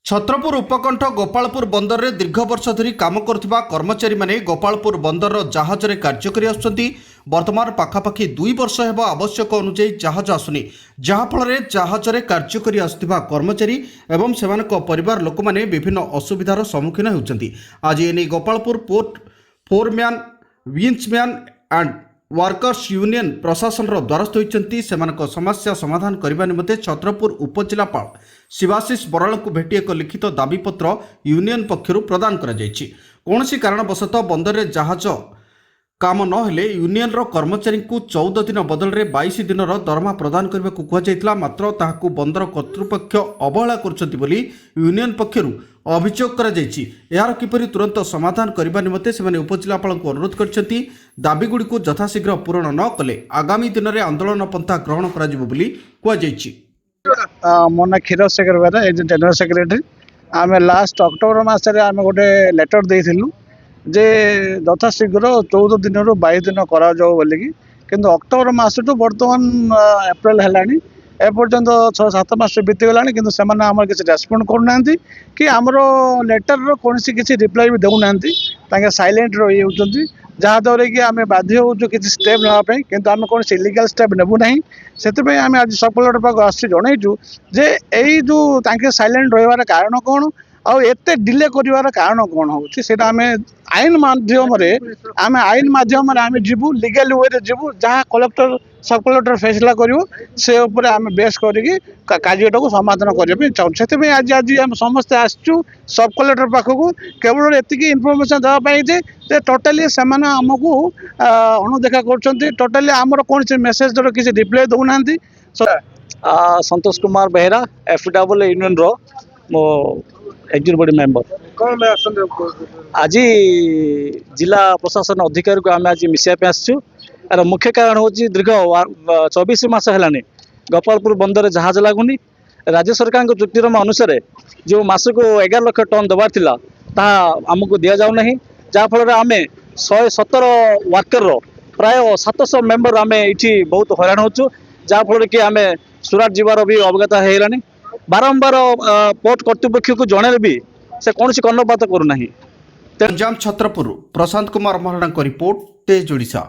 छत्रपुर उपकंठ गोपालपुर बंदर रे दीर्घ वर्ष धरी काम करुवा कर्मचारी माने गोपालपुर बंदर जहाज रे कार्य करि आछंती। वर्तमान पाखापाखि 2 वर्ष हेब आवश्यक अनुसार जहाज आसुनी, जहाँफल जहाज रे कार्य करि आसुथिबा कर्मचारी एवं सेमानक परिवार लोक माने विभिन्न असुविधार सम्मुखीन होउछंती। आज एने Gopalpur port foreman winchman and workers union प्रशासन द्वारस्थ होती। समस्या समाधान करने निमंते छत्रपुर उपजिलापाल शिवाशीष बराल को भेटी एक लिखित दाबीपत्र यूनियन पक्षर प्रदान कौन कारणवशतः बंदर में जहाज काम नहेले यूनियन कर्मचारी को 14 दिन बदल में 22 दिन दरमा प्रदान करने को कहुला, मात्र ताहाकू बंदर कर्तृपक्ष अवहेला करछंती बोली यूनियन पक्षर अभियोग यार किपरि तुरंत समाधान करने निमंते से उपजिलापाल को अनुरोध करछंती। दाबीगुड़ी को यथाशीघ्र पूरण न कले आगामी दिन में आंदोलन पंथा ग्रहण कर मो ना क्षीरशेखर बेहरा एज जनरल सेक्रेटरी। आम लास्ट अक्टोबर मसरे आम गोटे लेटर देलु जे यथाशीघ्र 14 दिन रु 22 दिन करा बोलिकी, किंतु अक्टोबर मस टू बर्तमान एप्रिल है एपर्यंत 6-7 मास बीतीगला कि आम किसी रेस्पॉन्ड करना कि आमर लेटर कौन किसी रिप्लाई भी देना, साइलेंट रही होती जहाँद्वारा कि आम बाध्य हो किसी स्टेप नापी, किंतु आम कौन इलीगल स्टेप नेबू ना। से आम आज सब कलेक्टर पाक आस जनईचु जे यही जो साइलेंट रही कारण कौन आत डिले कर कारण कौन होम आईन माध्यम आम आईन माध्यम आम जीवु लीगल वे जीवु जहाँ कलेक्टर सब कलेक्टर फैसला कर आम बेस कार्यटा को समाधान करने चाहूँ। से आज आज आम समस्ते आसचु सब कलेक्टर पाखक केवल एति इनफर्मेशन देवाई टोटाली से आमको अणदेखा कर टोटाली आमर कौन से मेसेज किसी रिप्लाई दौना। संतोष कुमार बेहरा एफडब्ल्यू यूनियन रो मो एग्जीक्यूटिव मेंबर। आज जिला प्रशासन अधिकारी को आम आज मिसाई आसचु। यार मुख्य कारण हूँ दीर्घ 24 मास है गोपालपुर बंदर जहाज लगुनि। राज्य सरकार चुक्तिनामा अनुसार जो मास को 11 लाख टन देवार थिला ताहा आमको दि जाऊना, जहाँफल आम 117 वर्कर प्राय 700 मेंबर आम ये बहुत हैरान होचु, जहाँफल कि आम सुराट जीवार भी अवगत है बारंबार पोर्ट कर्तृपक्ष को जन भी से कौन कर्णपात करूना। छत्रपुर प्रशांत कुमार महाराणा रिपोर्ट तेज ओडिशा।